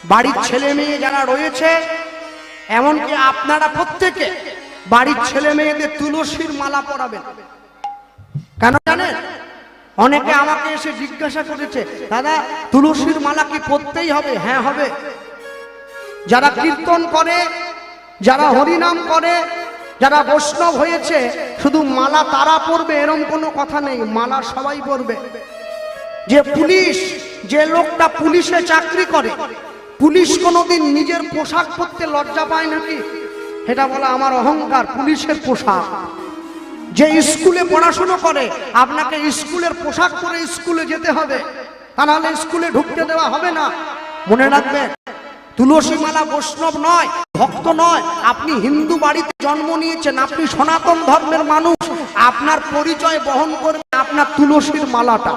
বাড়ির ছেলে মেয়ে যারা রয়েছে, এমনকি আপনারা প্রত্যেকে বাড়ির ছেলে মেয়েদের তুলসীর মালা পরাবেন। কেন জানেন? অনেকে আমাকে এসে জিজ্ঞাসা করেছে, দাদা তুলসীর মালা কি পরতেই হবে? হ্যাঁ হবে। যারা কীর্তন করে, যারা হরিনাম করে, যারা বৈষ্ণব হয়েছে, শুধু মালা তারা পরবে এরকম কোনো কথা নেই, মালা সবাই পরবে। যে পুলিশ, যে লোকটা পুলিশে চাকরি করে, পুলিশ কোনোদিন নিজের পোশাক পরতে লজ্জা পায় নাকি? এটা বলা আমার অহংকার, পুলিশের পোশাক। যে স্কুলে পড়াশুনো করে, আপনাকে স্কুলের পোশাক পরে স্কুলে যেতে হবে, তা নাহলে স্কুলে ঢুকতে দেওয়া হবে না। মনে রাখবেন, তুলসী মালা বৈষ্ণব নয়, ভক্ত নয়। আপনি হিন্দু বাড়িতে জন্ম নিয়েছেন, আপনি সনাতন ধর্মের মানুষ, আপনার পরিচয় বহন করবে আপনার তুলসীর মালাটা।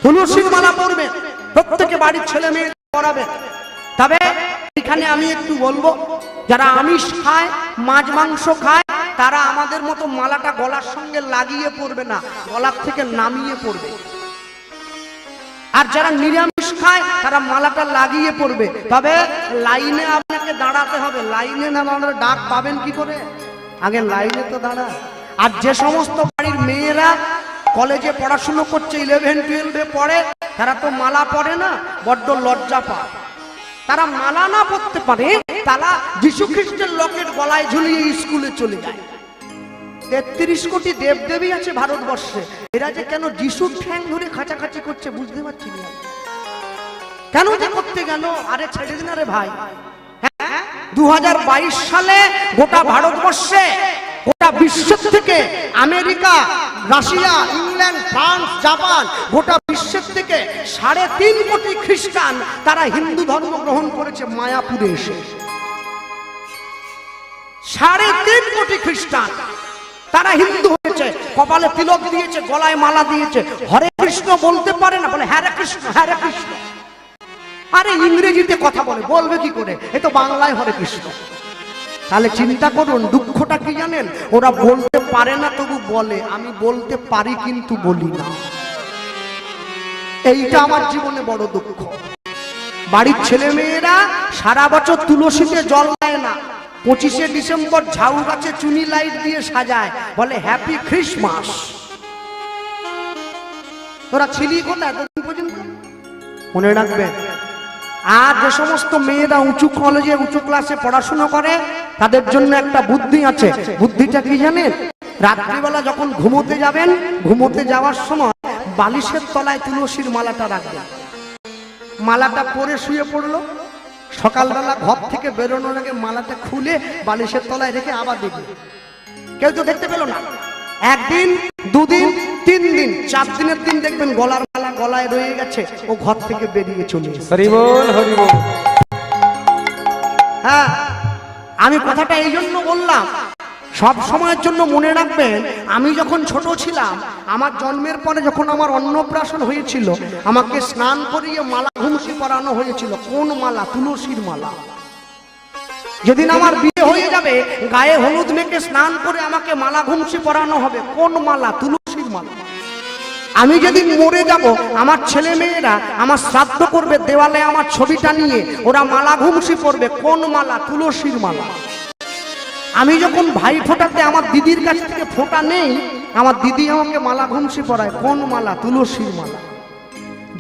তুলসীর মালা পরবেন, প্রত্যেকে বাড়ির ছেলে মেয়ে পরাবেন। তবে এখানে আমি একটু বলবো, যারা আমিষ খায়, মাছ মাংস খায়, তারা আমাদের মতো মালাটা গলার সঙ্গে লাগিয়ে পরবে না, গলার থেকে নামিয়ে পরবে। আর যারা নিরামিষ খায় তারা মালাটা লাগিয়ে পরবে। তবে লাইনে আপনাকে দাঁড়াতে হবে, লাইনে না দাঁড়ালে ডাক পাবেন কি করে? আগে লাইনে তো দাঁড়া। আর যে সমস্ত বাড়ির মেয়েরা কলেজে পড়াশুনো করছে, 11-12 পড়ে, তারা তো মালা পরে না, বড্ড লজ্জা পায়। তারা মালা না পরতে পারে, তারা যীশু খ্রিস্টের লকেট গলায় ঝুলিয়ে স্কুলে চলে যায়। 33 কোটি দেবদেবী আছে ভারতবর্ষে, এরা যে কেন যিশুর ঠ্যাং ধরে খাঁচাখাঁচি করছে বুঝতে পারছি না। কেন যে করতে গেল? আরে ছেড়ে দিন রে ভাই। 2022 সালে গোটা ভারতবর্ষে, গোটা বিশ্বের থেকে America, Russia, England, France, Japan, গোটা বিশ্বের থেকে 3.5 কোটি খ্রিস্টান তারা হিন্দু ধর্ম গ্রহণ করেছে মায়াপুরে এসে। 3.5 কোটি খ্রিস্টান তারা হিন্দু হয়েছে, কপালে তিলক দিয়েছে, গলায় মালা দিয়েছে, হরে কৃষ্ণ বলতে পারে না, বলে হরে কৃষ্ণ হরে কৃষ্ণ। আরে ইংরেজিতে কথা বলবে কি করে? এ তো বাংলায় হরে কৃষ্ণ। তাহলে চিন্তা করুন, দুঃখটা কি জানেন? ওরা বলতে পারে না তবু বলে, আমি বলতে পারি কিন্তু বলি না। এইটা আমার জীবনে বড় দুঃখ। বাড়ির ছেলে মেয়েরা সারা বছর তুলসীতে জল দেয় না, 25শে ডিসেম্বর ঝাউ গাছে চুনি লাইট দিয়ে সাজায়, বলে হ্যাপি খ্রিসমাস। তোরা ছিলি কোথায় এতদিন পর্যন্ত? মনে রাখবেন। আর যে সমস্ত মেয়েরা উঁচু কলেজে, উঁচু ক্লাসে পড়াশোনা করে, তাদের জন্য একটা বুদ্ধি আছে। বুদ্ধিটা কি জানেন? রাত্রিবেলা যখন ঘুমোতে যাবেন, ঘুমোতে যাওয়ার সময় বালিশের তলায় তুলসীর মালাটা রাখবেন। মালাটা পরে শুয়ে পড়লো, সকালবেলা ঘর থেকে বেরোনোর আগে মালাটা খুলে বালিশের তলায় রেখে আবার দেখবে। কেউ তো দেখতে পেল না। 1 দিন, 2 দিন, 3 দিন, 4 দিনের দিন দেখবেন গলার মালা গলায় রয়ে গেছে, ও ঘর থেকে বেরিয়ে চলে এসেছে। হরি বল, হরি বল। হ্যাঁ, আমি কথাটা এই জন্য বললাম, সব সময়ের জন্য মনে রাখবেন। আমি যখন ছোট ছিলাম, আমার জন্মের পরে যখন আমার অন্নপ্রাশন হয়েছিল, আমাকে স্নান করিয়ে মালা ঘুমসি পরানো হয়েছিল। কোন মালা? তুলসীর মালা। যেদিন আমার বিয়ে হয়ে যাবে, গায়ে হলুদ মেখে স্নান করে আমাকে মালা ঘুমসি পরানো হবে। কোন মালা? তুলসীর মালা। আমি যেদিন মরে যাব, আমার ছেলে মেয়েরা আমার শ্রাদ্ধ করবে, দেওয়ালে আমার ছবিটা নিয়ে ওরা মালা ঘুমসি পরবে। কোন মালা? তুলসীর মালা। আমি যখন ভাই ফোঁটাতে আমার দিদির কাছ থেকে ফোঁটা নেই, আমার দিদি আমাকে মালা ঘুমসি পরায়। কোন মালা? তুলসীর মালা।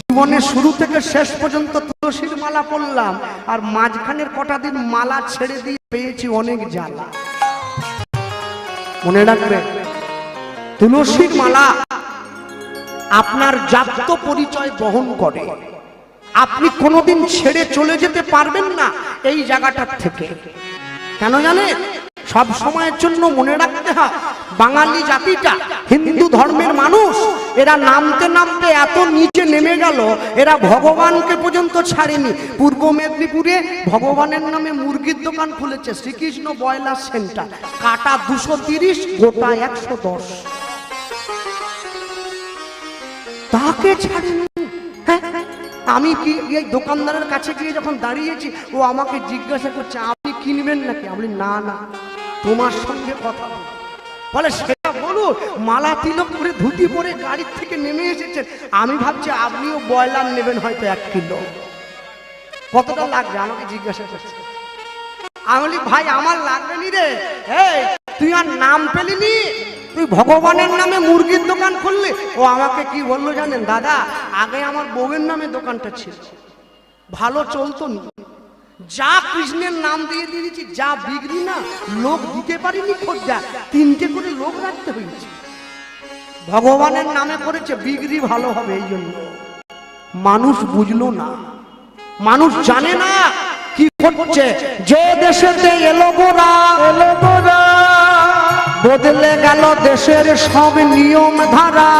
জীবনের শুরু থেকে শেষ পর্যন্ত তুলসীর মালা পরলাম, আর মাঝখানের কটা দিন মালা ছেড়ে দিয়ে পেয়েছি অনেক জ্বালা। মনে রাখবেন, তুলসীর মালা আপনার জাত পরিচয় বহন করে। আপনি কোনোদিন ছেড়ে চলে যেতে পারবেন না এই জায়গাটার থেকে। কেন জানেন? সব সময়ের জন্য মনে রাখতে হয়, বাঙালি জাতিটা, হিন্দু ধর্মের মানুষ, এরা নামতে নামতে এত নিচে নেমে গেল, এরা ভগবানকে পর্যন্ত ছাড়েনি। পূর্ব মেদিনীপুরে ভগবানের নামে মুরগির দোকান খুলেছে, শ্রীকৃষ্ণ ব্রয়লার সেন্টার, কাটা 230, গোটা 110। তাকে ছাড়েনি। আমি কি এই দোকানদারের কাছে গিয়ে যখন দাঁড়িয়েছি, ও আমাকে জিজ্ঞাসা করছে, আপনি কিনবেন নাকি? আমি বলি না না, তোমার সঙ্গে কথা বলে। সেটা বলুন, মালা তিলক করে ধুতি পরে গাড়ির থেকে নেমে এসেছেন। আমি ভাবছি আপনিও ব্রয়লার নেবেন হয়তো 1 কিলো। কতটা লাগবে আমাকে জিজ্ঞাসা করছে। আমি বলি ভাই আমার লাগবে নি রে, এই তুই আর নাম পেলিনি, তুই ভগবানের নামে মুরগির দোকান খুললি। ও আমাকে কি বললো জানেন দাদা, আগে আমার বউয়ের নামে দোকানটা ছিল, ভালো চলতো না, যা কৃষ্ণের নাম দিয়ে দিয়েছি, যা বিক্রি না লোক দিতে পারিনি খোঁজা, 3টে করে লোক রাখতে হয়েছে। ভগবানের নামে করেছে, বিক্রি ভালো হবে এই জন্য। মানুষ বুঝলো না, মানুষ জানে না কি করছে। যে দেশেতে এলো গোরা, বদলে গেল দেশের সব নিয়ম ধারা।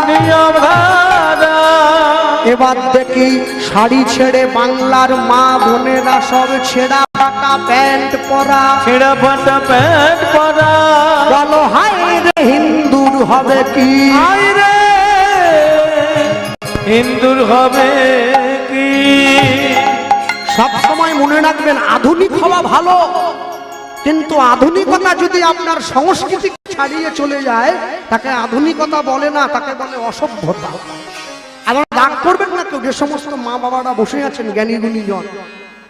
এবার দেখি শাড়ি ছেড়ে বাংলার মা বোনেরা সব ছেঁড়া ফাটা প্যান্ট পরা, বলো হায় রে হিন্দুর হবে কি, হিন্দুর হবে কি। সব সময় মনে রাখবেন আধুনিক হওয়া ভালো, কিন্তু আধুনিকতা যদি আপনার সংস্কৃতি ছাড়িয়ে চলে যায় তাকে আধুনিকতা বলে না, তাকে বলে অসভ্যতা। আবার রাগ করবেন না কেউ, যে সমস্ত মা বাবারা বসে আছেন জ্ঞানী গুণীজন,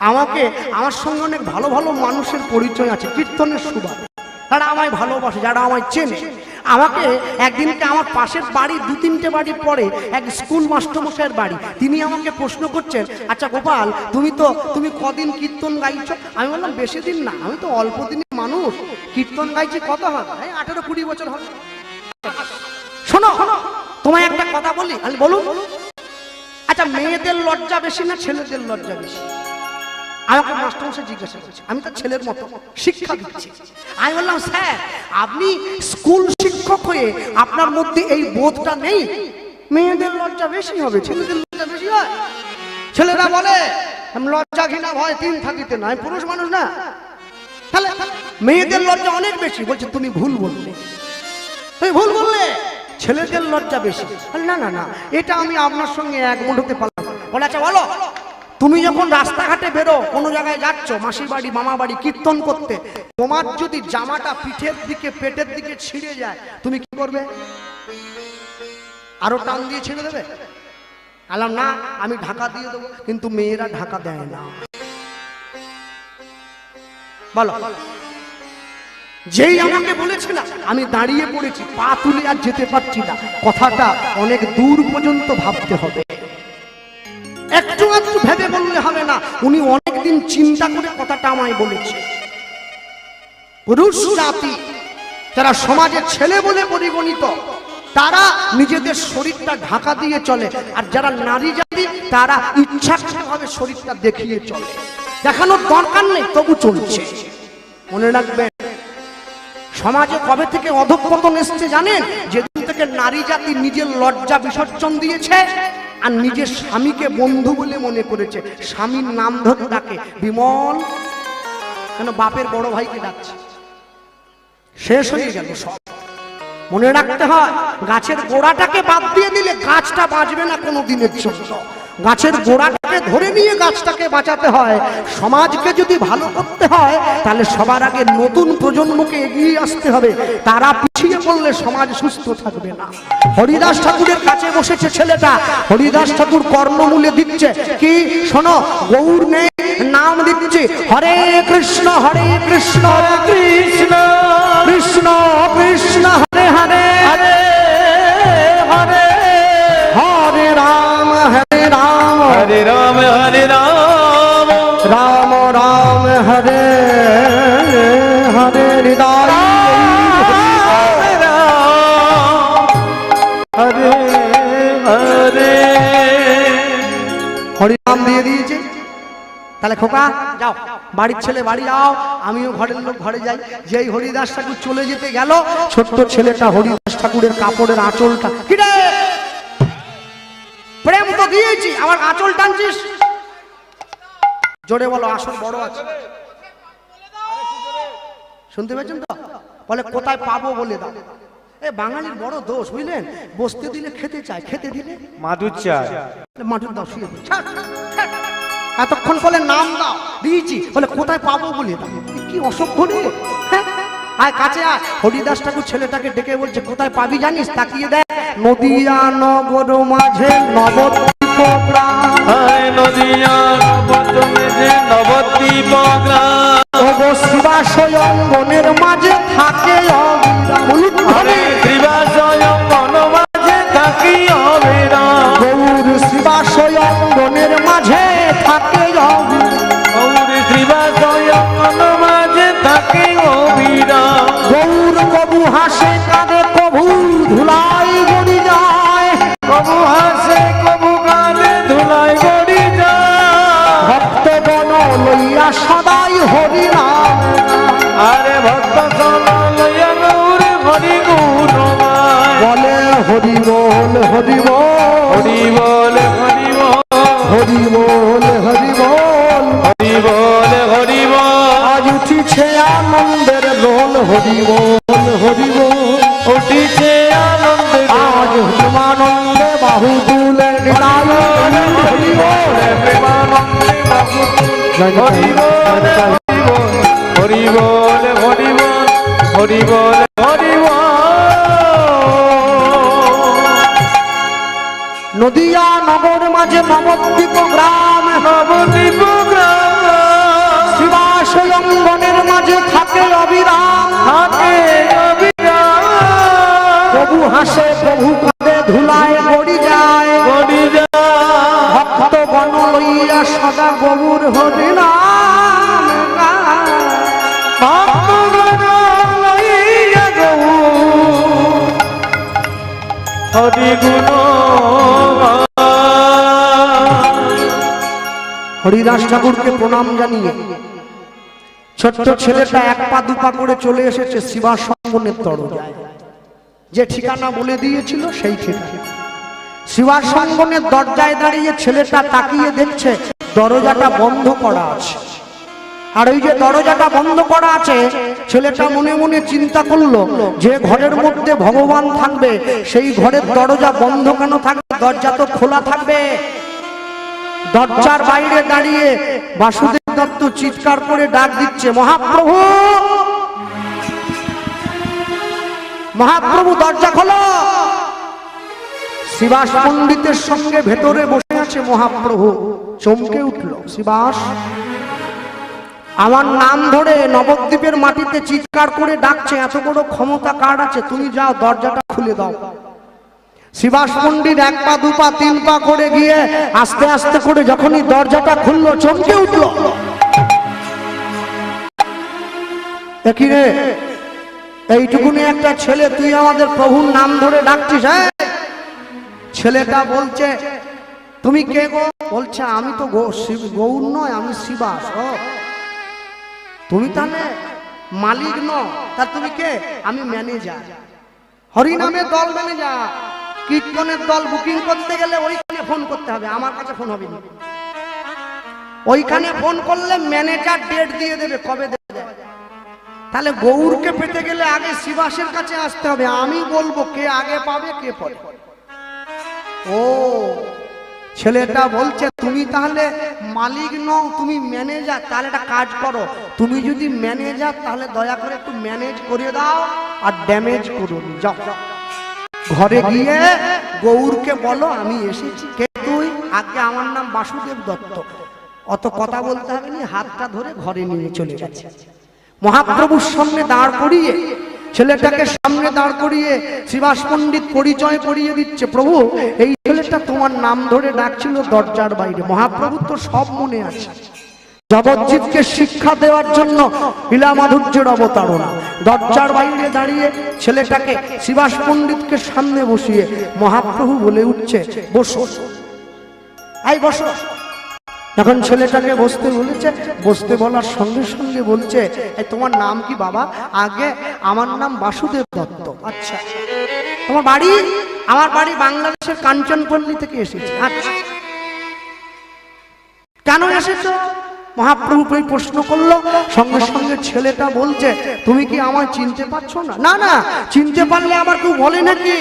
আমাকে আমার সঙ্গে অনেক ভালো ভালো মানুষের পরিচয় আছে কীর্তনের সুবাদে, তারা আমায় ভালোবাসে, যারা আমায় চেনে। আমাকে একদিনকে আমার পাশের বাড়ি 2-3টে বাড়ি পরে এক স্কুল মাস্টারমশাইয়ের বাড়ি, তিনি আমাকে প্রশ্ন করছেন, আচ্ছা গোপাল তুমি কদিন কীর্তন গাইছো? আমি বললাম বেশি দিন না, আমি তো অল্প দিনের মানুষ, কীর্তন গাইছি কত হবে, 18-20 বছর হবে। শোনো তোমায় একটা কথা বলি, আমি বলুন, আচ্ছা মেয়েদের লজ্জা বেশি না ছেলেদের লজ্জা বেশি? আমাকে মাস্টারমশাই জিজ্ঞাসা করছে, আমি তো ছেলের মতো শিক্ষা দিচ্ছি। আমি বললাম স্যার আপনি স্কুল শিক্ষক হয়ে আপনার মধ্যে এই বোধটা নেই, মেয়েদের লজ্জা বেশি হবে, ছেলেদের লজ্জা বেশি হয়। ছেলেরা বলে লজ্জা ঘৃণা ভয় 3 থাকিতে না, আমি পুরুষ মানুষ না, তাহলে মেয়েদের লজ্জা অনেক বেশি। বলছে তুমি ভুল বললে, তুমি ভুল বললে, ছেলেদের লজ্জা বেশি। না না না, এটা আমি আপনার সঙ্গে একমত হতে পারলাম। বলে আচ্ছা বলো, তুমি যখন রাস্তাঘাটে বেরো, কোনো জায়গায় যাচ্ছ, মাসির বাড়ি মামা বাড়ি কীর্তন করতে, তোমার যদি জামাটা পিঠের দিকে পেটের দিকে ছিঁড়ে যায় তুমি কি করবে? আরো টান দিয়ে ছেড়ে দেবে? আলাম না, আমি ঢাকা দিয়ে দেবো, কিন্তু মেয়েরা ঢাকা দেয় না। বলো, যেই আমাকে বলেছে না, আমি দাঁড়িয়ে পড়েছি, পা তুলে আর যেতে পারছি না, কথাটা অনেক দূর পর্যন্ত ভাবতে হবে, একটু একটু ভেবে বললে হবে না। উনি অনেকদিন চিন্তা করে কথাটা আমায় বলেছে। পুরুষ জাতি যারা সমাজের ছেলে বলে পরিগণিত, তারা নিজেদের শরীরটা ঢাকা দিয়ে চলে, আর যারা নারী জাতি তারা ইচ্ছাকৃতভাবে শরীরটা দেখিয়ে চলে, দেখানোর দরকার নেই তবু চলছে। মনে রাখবেন, সমাজে কবে থেকে অধঃপতন এসছে জানেন? যেদিন থেকে নারী জাতি নিজের লজ্জা বিসর্জন দিয়েছে আর নিজের স্বামীকে বন্ধু বলে মনে করেছে, স্বামীর নাম ধরে ডাকে, বিমল, কেন বাপের বড় ভাইকে ডাকছে, শেষ হয়ে গেল সব। মনে রাখতে হয়, গাছের গোড়াটাকে বাদ দিয়ে দিলে গাছটা বাঁচবে না কোনো দিনের জন্য। গাছের গোড়াটাকে ধরে নিয়ে গাছটাকে বাঁচাতে হয়। সমাজকে যদি ভালো করতে হয় তাহলে সবার আগে নতুন প্রজন্মকে এগিয়ে আসতে হবে, তারা পিছিয়ে পড়লে সমাজ সুস্থ থাকবে না। হরিদাস ঠাকুরের কাছে বসেছে ছেলেটা, হরিদাস ঠাকুর কর্ণমূলে দিচ্ছে কি শোনো, গৌর নেই নাম দিচ্ছে, হরে কৃষ্ণ কৃষ্ণ কৃষ্ণ কৃষ্ণ হরে হরে হরে হরে হরে রাম হরে রাম হরে রাম হরে রাম রাম রাম হরে হরে হৃদয় হরে হরে হরিনাম দিয়ে দিয়েছে। তাহলে খোকা যাও, বাড়ির ছেলে বাড়ি যাও, আমিও ঘরের লোক ঘরে যাই। যেই হরিদাস ঠাকুর চলে যেতে গেল, ছোট্ট ছেলেটা হরিদাস ঠাকুরের কাপড়ের আঁচলটা, কি রে প্রেম তো দিয়েছি, আমার আঁচল টানছিস? জোরে বলো, আসল বড় আছে, শুনতে পেয়েছেন তো? বলে কোথায় পাবো বলে দাও। এ বাঙালির বড় দোষ বুঝলেন, বসতে দিলে খেতে চায়, খেতে দিলে মাদুর চায়, মাদুর দাও, শুয়ে দিই। এতক্ষণ বলে নাম দাও, দিয়েছি, বলে কোথায় পাবো বলে দাও। কি অসভ্য রে, আয় কাছে আয়। হরিদাস ঠাকুর ছেলেটাকে ডেকে বলছে কোথায় পাবি জানিস? তাকিয়ে দেখ, নদিয়া নগর মাঝে নবদ্বীপ প্রাণ, নদিয়া নবদ্বীপ হাসে কাঁদে কভু ধুলাই গড়ি যায়, কবু হাসে কবু কাঁদে ধুলাই গড়ি যায়। ভক্ত গণ লইয়া সদাই হরি নাম, আরে ভক্ত চলো লইয়া গৌরে হরি গুণ গায়। বলে হরি বল হরি বল, হরি বল হরি বল, হরি বল হরি বল, হরি বল হরি বল। আজ উঠিছে আনন্দের দোল, হরি বল হরি বল, উঠিছে আনন্দে আজ প্রেমানন্দে বাহু তুলে নিতাই হরি বল, প্রেমানন্দে বাহু তুলে হরি বল হরি বল, হরি বল হরি বল হরি বল। নদিয়া নগর মাঝে নবদ্বীপ গ্রাম, নবদ্বীপ গ্রাম শিবাস অঙ্গনের মাঝে থাকে অবিরাম, থাকে অবিরাম। প্রভু হাসে প্রভু কাঁদে ধুলায় গড়ি যায়, গড়ি যায়। ভক্ত গণ লইয়া সদা গৌর হরি নাম গায়। ভক্তগণ লইয়া গৌর হরি গুণ গায়। হরিদাস ঠাকুরকে প্রণাম জানিয়ে ছোট্ট ছেলেটা এক পা দুপা করে চলে এসেছে শিবাস অঙ্গনের দরজায়। যে ঠিকানা বলে দিয়েছিল সেই ঠিকানা। শিবাস অঙ্গনের দরজায় দাঁড়িয়ে ছেলেটা তাকিয়ে দেখছে দরজাটা বন্ধ করা আছে। আর ওই যে দরজাটা বন্ধ করা আছে, ছেলেটা মনে মনে চিন্তা করলো যে ঘরের মধ্যে ভগবান থাকবে সেই ঘরের দরজা বন্ধ কেন থাকবে, দরজা তো খোলা থাকবে। দরজার বাইরে দাঁড়িয়ে বাসুদেব দত্ত চিৎকার করে ডাক দিচ্ছে, মহাপ্রভু মহাপ্রভু দরজা খোলো। শিবাস পণ্ডিতের সঙ্গে ভেতরে বসে আছে মহাপ্রভু। চমকে উঠল, শিবাস আমার নাম ধরে নবদ্বীপের মাটিতে চিৎকার করে ডাকছে, এত বড় ক্ষমতা কার আছে? তুমি যাও দরজাটা খুলে দাও। শিবাস পণ্ডিত এক পা দু পা তিন পা করে গিয়ে আস্তে আস্তে করে যখনই দরজাটা খুললো চমকে উঠল, একই রে এইটুকুনি একটা ছেলে, তুই আমাদের প্রভুর নাম ধরে ডাকছিস? হ্যাঁ। ছেলেটা বলছে, তুমি কে গো? বলছে, আমি তো গৌর নয়, আমি শিবাস। ও তুমি তাহলে মালিক নও? তা তুমি কে? আমি ম্যানেজার, হরিনামের দল ম্যানেজার। কীর্তনের দল বুকিং করতে গেলে ওইখানে ফোন করতে হবে, আমার কাছে ফোন হবে না। ওইখানে ফোন করলে ম্যানেজার ডেট দিয়ে দেবে কবে দেবে। তাহলে গৌরকে পেতে গেলে আগে শিবাসের কাছে আসতে হবে, আমি বলবো কে আগে পাবে কে পরে। ও ছেলেটা বলছে, তুমি তাহলে মালিক নও, তুমি ম্যানেজার। তাহলে একটা কাজ করো, তুমি যদি ম্যানেজার তাহলে দয়া করে একটু ম্যানেজ করে দাও আর ড্যামেজ করুন। যাও ঘরে গিয়ে গৌরকে বলো আমি এসেছি। কে তুই? আগে আমার নাম বাসুদেব দত্ত। অত কথা বলতে হবে না, হাতটা ধরে ঘরে নিয়ে চলে গেছে। মহাপ্রভুর সামনে দাঁড় করিয়ে ছেলেটাকে সামনে দাঁড় করিয়ে শিবাস পণ্ডিত পরিচয় করিয়ে দিচ্ছে, প্রভু এই ছেলেটা তোমার নাম ধরে ডাকছিল দরজার বাইরে। মহাপ্রভু তো সব মনে আছে। জগজ্জীবকে শিক্ষা দেওয়ার জন্য লীলা মাধুর্যের অবতারণা। দরজার বাইরে দাঁড়িয়ে ছেলেটাকে শিবাস পণ্ডিতকে সামনে বসিয়ে মহাপ্রভু বলে উঠছে, বসো। এই বসো। যখন ছেলেটাকে বসতে বলেছে, বসতে বলার সঙ্গে সঙ্গে বলছে, এই তোমার নাম কি বাবা? আগে আমার নাম বাসুদেব দত্ত। আচ্ছা, তোমার বাড়ি? আমার বাড়ি বাংলাদেশের কাঞ্চনপল্লী থেকে এসেছি। আচ্ছা, কেন এসেছো? মহাপ্রভু প্রশ্ন করলো। সঙ্গে সঙ্গে ছেলেটা বলছে, তুমি কি আমায় চিনতে পারছো না? না না, চিনতে পারলে আবার কেউ বলে নাকি?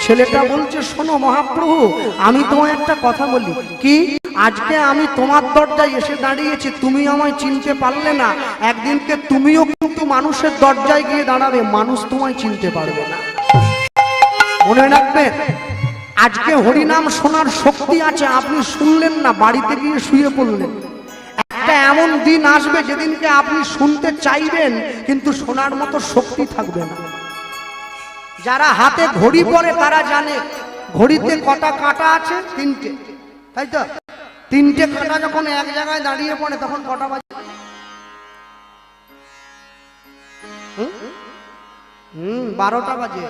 ছেলেটা বলছে, শোনো মহাপ্রভু, আমি তোমায় একটা কথা বলি। কি? আজকে আমি তোমার দরজায় এসে দাঁড়িয়েছি, তুমি আমায় চিনতে পারলে না, একদিনকে তুমিও কিন্তু মানুষের দরজায় গিয়ে দাঁড়াবে, মানুষ তোমায় চিনতে পারবে না। মনে রাখবে, আজকে হরিনাম শোনার শক্তি আছে, আপনি শুনলেন না, বাড়িতে গিয়ে শুয়ে পড়লেন। একটা এমন দিন আসবে যেদিনকে আপনি শুনতে চাইবেন কিন্তু শোনার মতো শক্তি থাকবে না। যারা হাতে ঘড়ি পরে তারা জানে ঘড়িতে কটা কাঁটা আছে? 3টে, তাই তো? 3টে কাঁটা যখন এক জায়গায় দাঁড়িয়ে পড়ে তখন কটা বাজে? 12টা বাজে।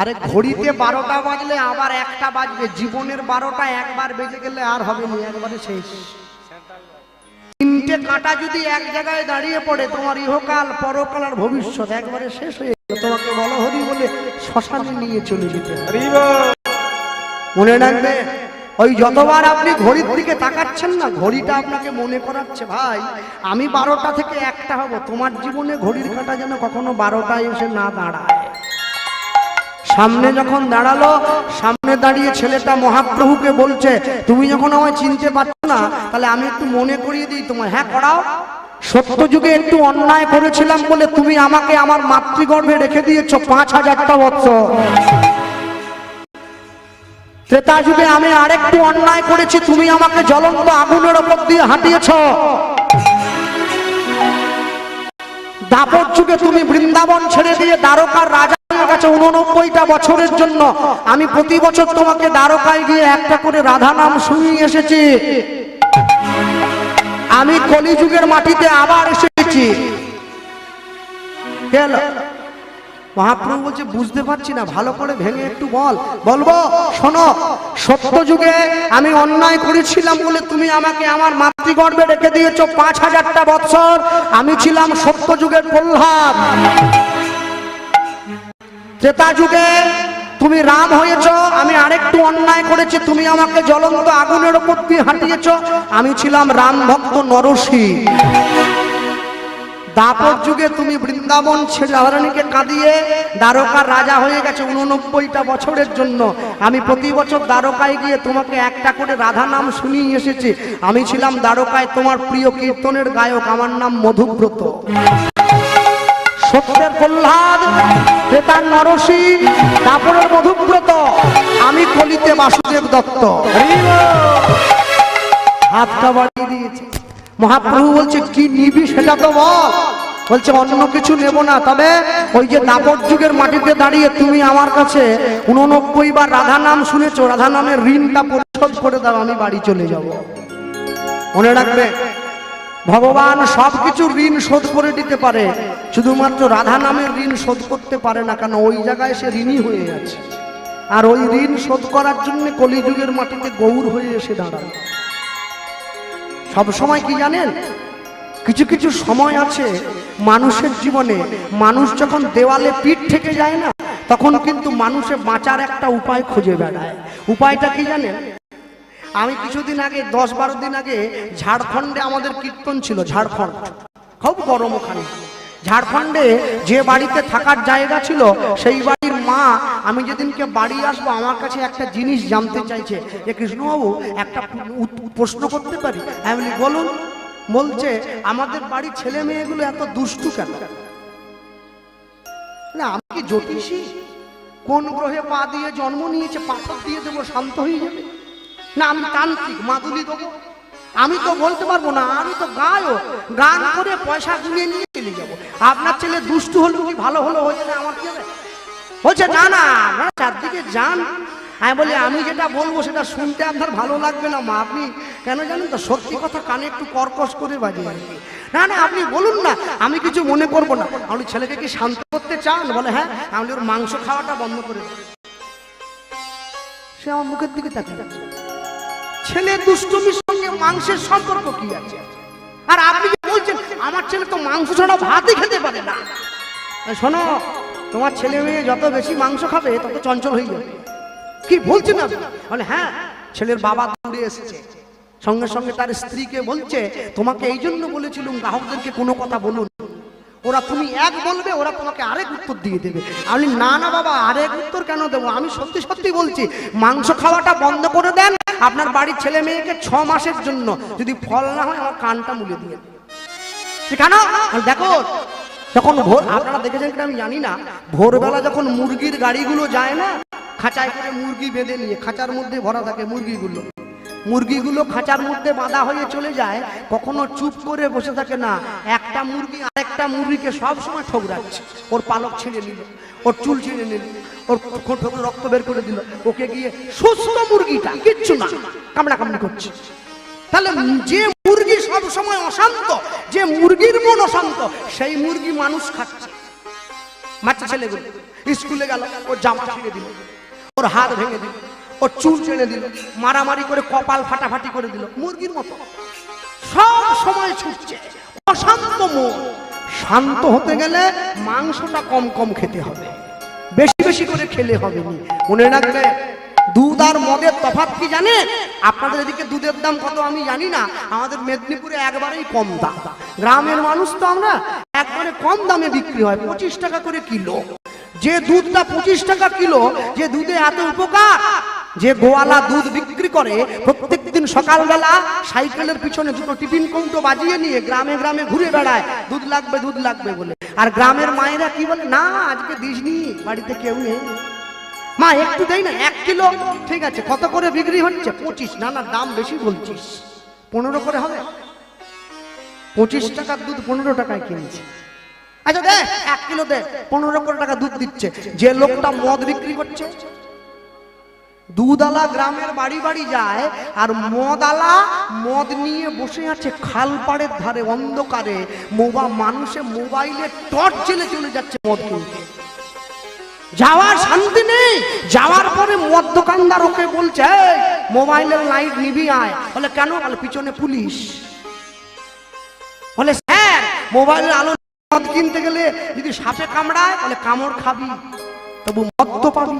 আরে ঘড়িতে 12টা বাজলে আবার 1টা বাজবে, জীবনের 12টা একবার বেজে গেলে আর হবে না, একবারে শেষ। 3টে কাঁটা যদি এক জায়গায় দাঁড়িয়ে পড়ে, তোমার ইহকাল পরকাল আর ভবিষ্যৎ একবারে শেষ হয়ে গেল। তোমাকে বলো হরি বলে শ্মশানে নিয়ে চলে যেতে হবে। মনে রাখবে, ওই যতবার আপনি ঘড়ির দিকে তাকাচ্ছেন না, ঘড়িটা আপনাকে মনে করাচ্ছে ভাই আমি 12টা থেকে 1টা হব। তোমার জীবনে ঘড়ির কাঁটা যেন কখনো 12টায় এসে না দাঁড়ায়। সামনে যখন দাঁড়ালো, সামনে দাঁড়িয়ে ছেলেটা মহাপ্রভুকে বলছে, তুমি যখন আমায় চিনতে পারছো না, তাহলে আমি একটু মনে করিয়ে দিই তোমায়। হ্যাঁ করাও। সত্য যুগে একটু অন্যায় করেছিলাম বলে তুমি আমাকে আমার মাতৃগর্ভে রেখে দিয়েছো 5000টা বছর। ত্রেতা যুগে আমি আরেকটু অন্যায় করেছি, তুমি আমাকে জ্বলন্ত আগুনের উপর দিয়ে হাঁটিয়েছ। দাপর যুগে তুমি বৃন্দাবন ছেড়ে দিয়ে দ্বারকার রাজা হয়ে গেছে 89টা বছরের জন্য। আমি প্রতি বছর তোমাকে দ্বারকায় গিয়ে একটা করে রাধা নাম শুনিয়ে এসেছি। আমি কলিযুগের মাটিতে আবার এসেছি। মহাপ্রভু বলছে বুঝতে পারছি না, ভালো করে ভেঙে একটু বল। বলবো, শোনো, সত্য যুগে আমি অন্যায় করেছিলাম বলে তুমি আমাকে আমার মাতৃগর্ভে রেখে দিয়েছো 5000টা বছর। আমি ছিলাম সত্য যুগের প্রহ্লাদ। ত্রেতা যুগে তুমি রাম হয়েছ, আমি আরেকটু অন্যায় করেছি, তুমি আমাকে জ্বলন্ত আগুনের উপর দিয়ে হাঁটিয়েছ। আমি ছিলাম রাম ভক্ত নরসি। দাপর যুগে তুমি বৃন্দাবন ছেড়ে রাধারানীকে কাঁদিয়ে দ্বারকার রাজা হয়ে গেছে 89টা বছরের জন্য। আমি প্রতি বছর দ্বারকায় গিয়ে তোমাকে একটা করে রাধা নাম শুনিয়ে এসেছি। আমি ছিলাম দ্বারকায় তোমার প্রিয় কীর্তনের গায়ক, আমার নাম মধুব্রত। সত্যের প্রহ্লাদ, ত্রেতার নরসি, তারপরের মধুব্রত, আমি কলিতে বাসুদেব দত্ত। হাতটা বাড়িয়ে দিয়েছে। মহাপ্রভু বলছে কি নিবি সেটা তো বল। বলছে অন্য কিছু নেব না, তবে ওই যে দাপর যুগের মাটিতে দাঁড়িয়ে তুমি আমার কাছে 89 বার রাধা নাম শুনেছো, রাধা নামের ঋণটা পরিশোধ করে দাও, আমি বাড়ি চলে যাব। মনে রাখবে, ভগবান সবকিছু ঋণ শোধ করে দিতে পারে, শুধুমাত্র রাধা নামের ঋণ শোধ করতে পারে না, কারণ ওই জায়গায় সে ঋণী হয়ে আছে। আর ওই ঋণ শোধ করার জন্য কলিযুগের মাটিতে গৌর হয়ে এসে দাঁড়ায়। সব সময় কি জানেন, কিছু কিছু সময় আছে মানুষের জীবনে, মানুষ যখন দেওয়ালে পিঠ থেকে যায় না, তখন কিন্তু মানুষের বাঁচার একটা উপায় খুঁজে বেড়ায়। উপায়টা কি জানেন? আমি কিছুদিন আগে 10-12 দিন আগে ঝাড়খণ্ডে আমাদের কীর্তন ছিল। ঝাড়খণ্ড খুব গরম ওখানে। ঝাড়খণ্ডে যে বাড়িতে থাকার জায়গা ছিল, সেই বাড়ির মা আমি যেদিনকে বাড়ি আসবো আমার কাছে একটা জিনিস জানতে চাইছে, যে কৃষ্ণবাবু একটা প্রশ্ন করতে পারি? আমি বলি বলুন। বলছে আমাদের বাড়ির ছেলে মেয়েগুলো এত দুষ্টু কেন? না আমি কি জ্যোতিষী? কোন গ্রহে পা দিয়ে জন্ম নিয়েছে, পাথর দিয়ে দেবো শান্ত হয়ে যাবে? না আমি তান্ত্রিক, মাদুলি দেবো? আমি তো বলতে পারবো না, আমি তো গায়ক, গান করে পয়সা গুলিয়ে নিয়ে চলে যাবো। আপনার ছেলে দুষ্টু হলো কি ভালো হলো হয়ে যাবে, আমার কি হবে? বলছে না না আপনারা চারদিকে যান। আমি বলি আমি যেটা বলবো সেটা শুনতে আপনার ভালো লাগবে না মা, আপনি কেন জানেন তো, সত্যি কথা কানে একটু কর্কশ করে বাজে আর কি। না না আপনি বলুন না, আমি কিছু মনে করবো না। আপনি ছেলেকে কি শান্ত করতে চান? বলে হ্যাঁ। আমি ওর মাংস খাওয়াটা বন্ধ করে দেব। সে আমার মুখের দিকে তাকিয়ে আছে। ছেলে দুষ্টুমির সঙ্গে মাংসের সম্পর্ক কি আছে? আর আপনি যে বলছেন আমার ছেলে তো মাংস ছাড়া ভাতই খেতে পারে না। শোনো, তোমার ছেলে মেয়ে যত বেশি মাংস খাবে তত চঞ্চল হয়ে যাবে। কি বলছেন আপনি? বলে হ্যাঁ। ছেলের বাবা দৌড়ে এসেছে, সঙ্গে সঙ্গে তার স্ত্রীকে বলছে তোমাকে এই জন্য বলেছিলাম গ্রাহকদেরকে কোনো কথা বলুন, ওরা তুমি এক বলবে ওরা তোমাকে আরেক উত্তর দিয়ে দেবে। আমি না না বাবা আরেক উত্তর কেন দেবো, আমি সত্যি সত্যি বলছি মাংস খাওয়াটা বন্ধ করে দেন, আপনার বাড়ির ছেলে মেয়েকে 6 মাসের জন্য, যদি ফল না হয় আমার কানটা মুলে দিয়ে কেন। দেখো যখন ভোর, আপনারা দেখেছেন কিনা আমি জানি না, ভোরবেলা যখন মুরগির গাড়িগুলো যায় না, খাঁচায় করে মুরগি বেঁধে নিয়ে খাঁচার মধ্যে ভরা থাকে মুরগিগুলো খাঁচার মধ্যে বাঁধা হয়ে চলে যায়, কখনো চুপ করে বসে থাকে না। একটা মুরগি আরেকটা মুরগিকে সব সময় ঠোকরাচ্ছে, ওর পালক ছিঁড়ে নিল, ওর চুল ছিঁড়ে নিল, ওর ঠোকরে রক্ত বের করে দিল, ওকে গিয়ে সুস্থ মুরগিটা কিচ্ছু না কামড়াকামড়ি করছে। তাহলে যে মুরগি সব সময় অশান্ত, যে মুরগির মন অশান্ত, সেই মুরগি মানুষ খাচ্ছে। বাচ্চা ছেলেগুলো স্কুলে গেল, ওর জামা ছিঁড়ে দিল, ওর হাত ভেঙে দিল, ওর চুল টেনে দিল, মারামারি করে কপাল ফাটাফাটি করে দিল, মুরগির মতো সব সময় ছুটছে, অশান্ত মন। শান্ত হতে গেলে মাংসটা কম কম খেতে হবে, বেশি বেশি করে খেলে হবে না। মনে রাখবে, দুধ আর মদের তফাৎ কি জানেন? আপনাদের এদিকে দুধের দাম কত আমি জানি না, আমাদের মেদিনীপুরে একবারেই কম দাম। গ্রামের মানুষ তো আমরা, একবারে কম দামে বিক্রি হয়, 25 টাকা করে কিলো। যে দুধটা 25 টাকা কিলো, যে দুধে এত উপকার, যে গোয়ালা দুধ বিক্রি করে প্রত্যেকদিন সকালবেলা সাইকেলের পিছনে দুটো টিফিন কৌটো বাজিয়ে নিয়ে গ্রামে গ্রামে ঘুরে বেড়ায় দুধ লাগবে দুধ লাগবে বলে। আর গ্রামের মায়েরা কি বলে, না আজকে দিসনি, বাড়িতে কেউ নেই, মা একটু দেই না, 1 কিলো। ঠিক আছে, কত করে বিক্রি হচ্ছে? 25। না না, দাম বেশি বলছিস, 15 করে হবে। 25 টাকার দুধ 15 টাকায় কিনছে। আচ্ছা দে 1 কিলো দে, 15 করে টাকা দুধ দিচ্ছে। যে লোকটা মদ বিক্রি করছে, দুধওয়ালা গ্রামের বাড়ি বাড়ি যায়, আর মদওয়ালা মদ নিয়ে বসে আছে খালপাড়ের ধারে অন্ধকারে, মানুষে মোবাইলে টর্চ জ্বেলে চলে যাচ্ছে মদ কিনতে। যাওয়ার শান্তি নেই। যাওয়ার পরে মদ দোকানদার ওকে বলছে, মোবাইলের লাইট নিবি আয়। বলে কেন? বলে পিছনে পুলিশ। বলে স্যার, মোবাইলের আলো মদ কিনতে গেলে যদি সাপে কামড়ায়, বলে কামড় খাবি, তবু মদ তো পাবি।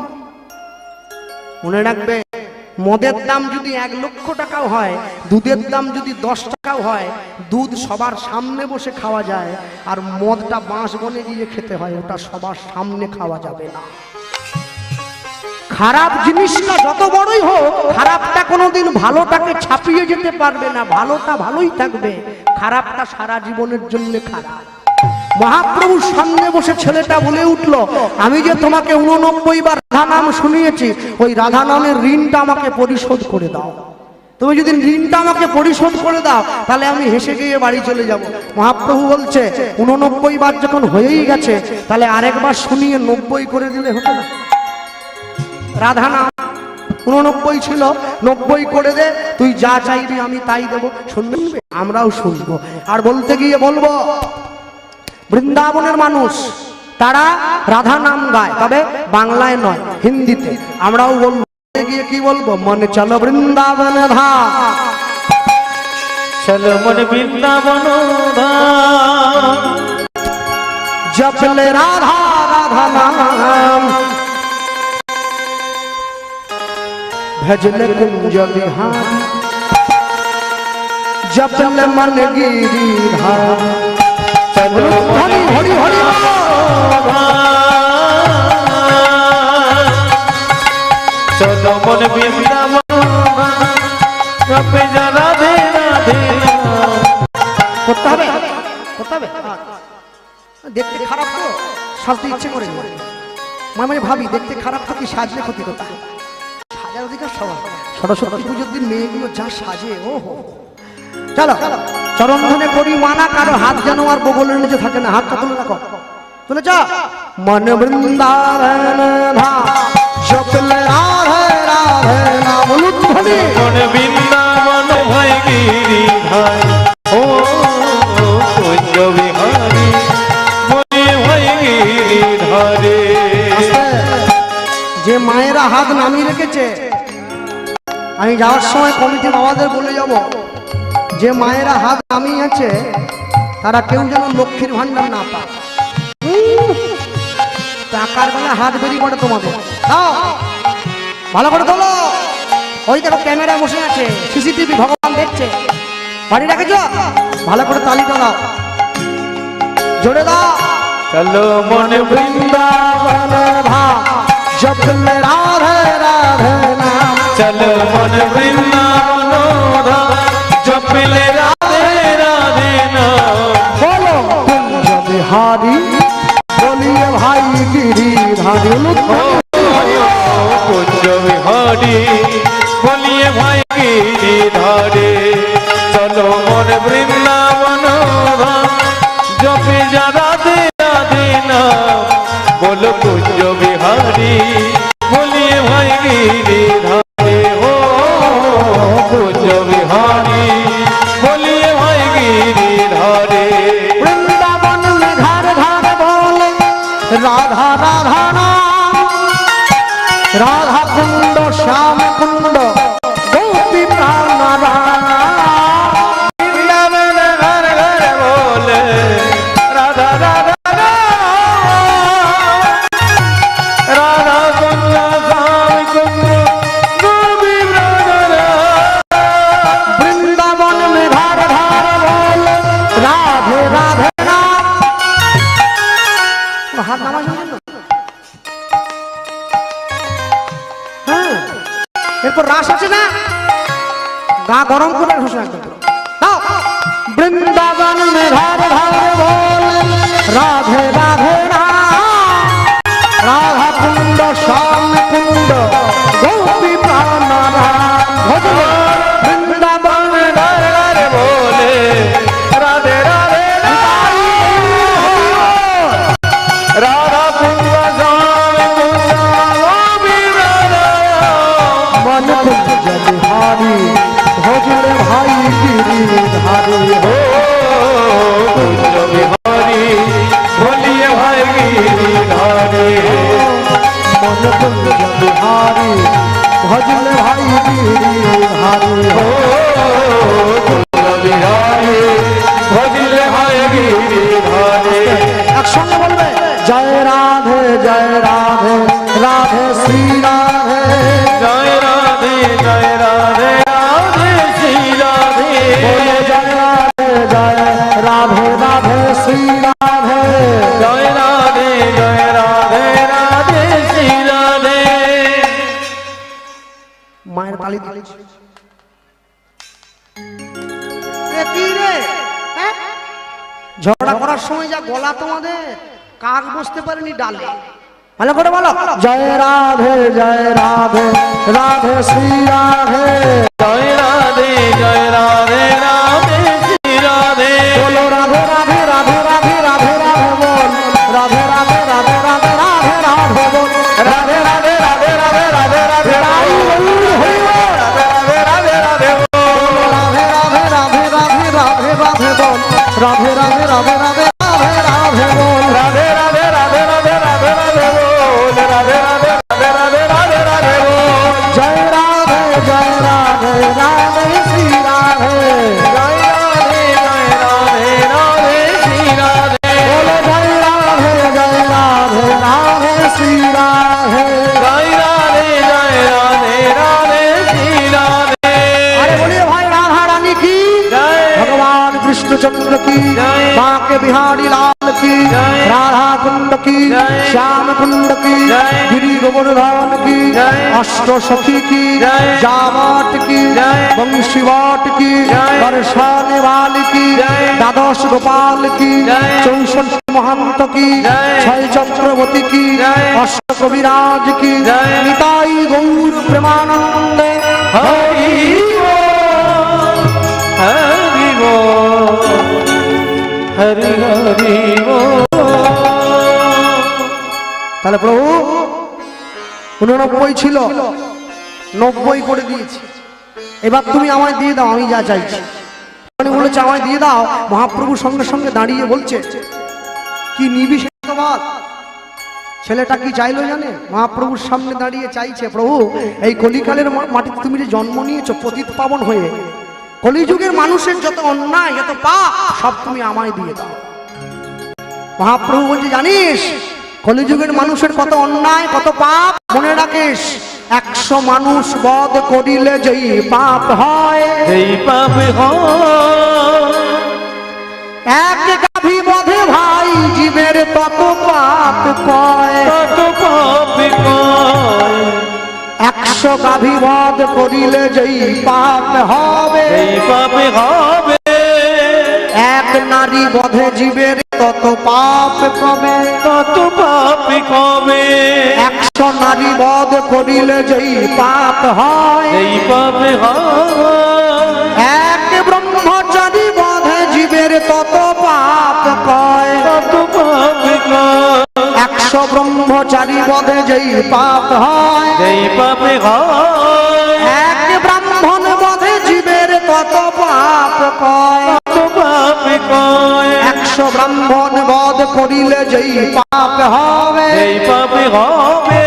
মনে রাখবে, মদের দাম যদি 1 লক্ষ টাকাও হয়, দুধের দাম যদি 10 টাকাও হয়, দুধ সবার সামনে বসে খাওয়া যায়, আর মদটা বাঁশ বনে গিয়ে খেতে হয়, ওটা সবার সামনে খাওয়া যাবে না। খারাপ জিনিসটা যত বড়ই হোক, খারাপটা কোনোদিন ভালোটাকে ছাপিয়ে যেতে পারবে না। ভালোটা ভালোই থাকবে, খারাপটা সারা জীবনের জন্য খারাপ। মহাপ্রভুর সামনে বসে ছেলেটা বলে উঠল, আমি যে তোমাকে 89 বার রাধা নাম শুনিয়েছি, ওই রাধা নামের ঋণটা আমাকে পরিশোধ করে দাও। তুমি যদি ঋণটা আমাকে পরিশোধ করে দাও, তাহলে আমি হেসে গিয়ে বাড়ি চলে যাব। মহাপ্রভু বলছে, 89 বার যখন হয়েই গেছে, তাহলে আরেকবার শুনিয়ে 90 করে দিলে হতো না? রাধা নাম 89 ছিল, 90 করে দে, তুই যা চাইবি আমি তাই দেবো। শুনবে? আমরাও শুনবো। আর বলতে গিয়ে বলবো, বৃন্দাবনের মানুষ তারা রাধা নাম গায়, তবে বাংলায় নয়, হিন্দিতে। আমরাও বলবো, গিয়ে কি বলবো? মনে চলো বৃন্দাবন ধাম, চলো মনে বৃন্দাবন ধাম, জপলে রাধা রাধা নাম, ভজলে কুঞ্জ বিহারি, জপলে মন গিরিধাম। চলো হরি হরি হরি চলো মন বৃন্দাবন জপে যা রাধে রাধে। করতে হবে, করতে হবে। দেখতে খারাপ তো সাজতে ইচ্ছে করে, মানে ভাবি দেখতে খারাপ থাকি, সাজলে ক্ষতি কোথায়? সাজার অধিকার সবার। সরস্বতী পুজোর দিন মেয়েগুলো যা সাজে, ও হো। চলো চরণ ধনে করি মানা, কারো হাত যেন আর বগলের নিচে থাকে না। হাতটা তুলে রাখো, তুলে যা। মন বৃন্দাবন ধাম, জপলে রাধে রাধে নাম। উলুধ্বনি মন বৃন্দাবন হয় গিরিধার, ও কুঞ্জ বিহারি মনে হয় গিরিধারে। যে মায়েরা হাত নামিয়ে রেখেছে, আমি যাওয়ার সময় কমিটি বাবাদের বলে যাব, যে মায়েরা হাত নামিয়েছে তারা কেউ যেন লক্ষ্মীর ভান্ডার না পায়। টাকার বেলা হাত বেরিয়ে পড়ে তোমাদের। দাও ভালো করে তোলো। ওই দেখো ক্যামেরা বসে আছে, সিসিটিভি, ভগবান দেখছে। বাড়ি রেখেছ, ভালো করে তালিকা দাও, জোরে দাও। চলো মন বৃন্দাবন ধাম, জপলে রাধে রাধে নাম। চলো মন বৃন্দাবন ধাম, জপলে রাধে রাধে নাম। বলো কুঞ্জ বিহারি, বলিয়ে ভাই গিরিধারী। কুঞ্জ বিহারি বলিয়ে ভাই গিরিধারে। চলো মন বৃন্দাবন ধাম, জপে যা রাধে রাধে নাম। বলো কুঞ্জ বিহারি বলিয়ে ভাই গিরিধারে, ও কুঞ্জ বিহারি বলিয়ে ভাই গিরিধারে। বৃন্দাবন में घर घर बोले राधा গরম করে ঘোষণা করতে দাও। বৃন্দাবন में घर घर बोल राधे राधे राम, राधा कुंड श्याम कुंड गोपी प्राण राम। वृंदावन में घर घर बोले राधे राधे राम, राधा कुंड श्याम कुंड गोपी प्राण राम। मन कुंज बिहारी भोजले भाई गिरिधारी हो। कुंज बिहारी बोलिए भाई गिरिधारी, मन कुंज बिहारी भोजले भाई गिरिधारी हो। कुंज बिहारी बोलिए भाई गिरिधारी। একসঙ্গে বলবে জয় রাধে রাধে শ্রী রাধে। जय राधे राधे श्री राधे। बोलो जय राधे राधे श्री राधे। जय राधे राधे श्री राधे। মায়ের তালি দিয়েছে কি রে হ্যাঁ? ঝগড়া করার সময় যা গলা তোমাদের, কাক বসতে পারেনি ডালে। ভালো করে বলো জয় রাধে রাধে শ্রী রাধে। जय राधे राधे श्री राधे। बोलो राधे राधे राधे राधे राधे राधे बोल राधे राधे राधे राधे राधे राधे बोल राधे राधे राधे राधे राधे राधे राधे राधे राधे बोल। राधे राधे राधे राधे राधे राधे बोल राधे राधे राधे राधे राधे राधे बोल। राधे राधे राधे राधे राधे राधे बोल। राधे राधे राधे राधे राधे राधे बोल। जय राधे राधे श्री राधे। जय राधे राधे श्री राधे। बोलो जय राधे राधे श्री राधे। जय राधे राधे श्री राधे। अरे बोलिए भाई राधा रानी की जय। भगवान कृष्णचंद्र की जय। माँ के बिहारी लाल की जय। राधा कुंड की जय। श्याम कुंड की जय। गिरी गोवर्धन की जय। अष्ट सखी की जय। जावाट की जय। वंशीवाट की जय। बरसाने वाली की जय। द्वादश गोपाल की जय। 64 महंत की जय। 6 चक्रवर्ती की जय। अष्ट कविराज की जय। निताई गौर प्रेमानंद हरि बोल हरि बोल हरि हरि बोल। তাহলে প্রভু 89 ছিল 90 করে দিয়েছি, এবার তুমি আমায় দিয়ে দাও, আমি যা চাইছি। উনি বলেছে আমায় দিয়ে দাও। মহাপ্রভু সঙ্গে সঙ্গে দাঁড়িয়ে বলছে কি নিবি সেটা তো বল। ছেলেটা কি চাইলো জানে? মহাপ্রভুর সামনে দাঁড়িয়ে চাইছে প্রভু এই কলিকালের মাটিতে তুমি যে জন্ম নিয়েছো পতিত পাবন হয়ে, কলিযুগের মানুষের যত অন্যায় যত পাপ সব তুমি আমায় দিয়ে দাও। মহাপ্রভু বলছে জানিস কলিযুগের মানুষের কত অন্যায় কত পাপ, মনে রাখিস 100 মানুষ বধ করিলে যেই পাপ হয়, এই পাপ হয় এক গাভী বধে ভাই জীবের তত পাপ কয়। কত পাপ কয় 100 গাভী বধ করিলে যেই পাপ হবে, এই পাপ হবে এক নারী বধে জীবের তত পাপ কবে। কত পাপ কবে 100 নারী বধ করিলে যেই পাপ হয়, এই পাপ হয় এক ব্রহ্মচারী বধে জীবের তত পাপ কয়। কত পাপ কয় 100 ব্রহ্মচারী বধে যেই পাপ হয়, এই পাপ হয় এক ব্রাহ্মণ বধে জীবের তত পাপ কয়। কত পাপ কয় 100 ব্রাহ্মণ বধ করিলে যেই পাপ হবে, এই পাপ হবে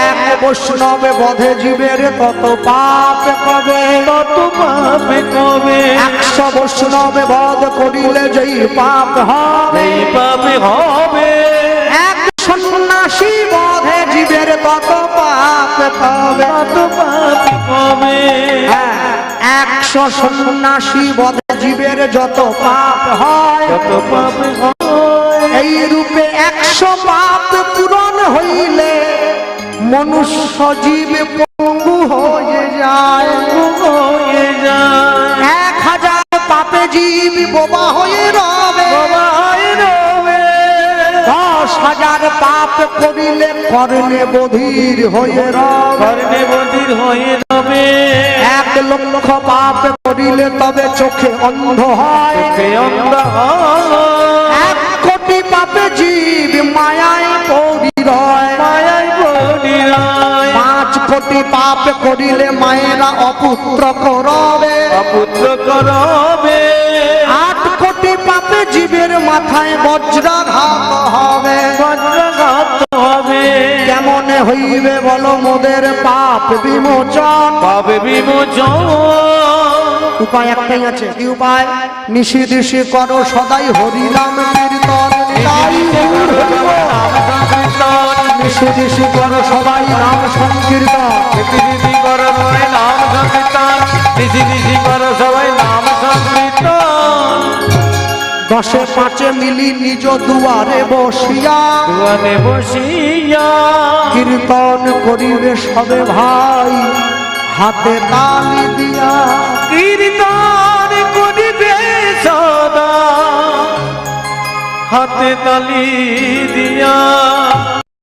এক বৈষ্ণব বধে জীবের তত পাপ কবে। কত পাপ কবে 100 বৈষ্ণব বধ করিলে যেই পাপ হবে, এই পাপ হবে এক সন্ন্যাসী বধে জীবের তত পাপ কবে। কত পাপ কবে 100 সন্ন্যাসী বধে জীবের যত পাপ হয়, কত পাপ হয় এই রূপে 100 পাপ পূরণ হইলে মনুষ্য জীব পঙ্গু হয়ে যায়। হয়ে যায় জীব বোবা হয়ে রবে। 10,000 পাপ করিলে কর্ণে বধির হয়ে রবে। 1 লক্ষ পাপ করিলে তবে চোখে অন্ধ হয়। 1 কোটি পাপে জীব মায়ায় পড়ি রয়। 5 কোটি পাপ করিলে মায়েরা অপুত্র করবে। 8 কোটি পাপে জীবের মাথায় বজ্রাঘাত হবে। কেমনে হইবে বলো মোদের পাপ বিমোচন? উপায় একটাই আছে। কি উপায়? নিশি দিশি করো সদাই হরিনাম কীর্তন। নিশি দিশি করো সবাই নাম সংকীর্তন। 10 5 মিলি নিজ দুয়ারে বসিয়া কীর্তন করিবে সবে ভাই হাতে তালি দিয়া। কীর্তন করিবে সদা হাতে তালি দিয়া।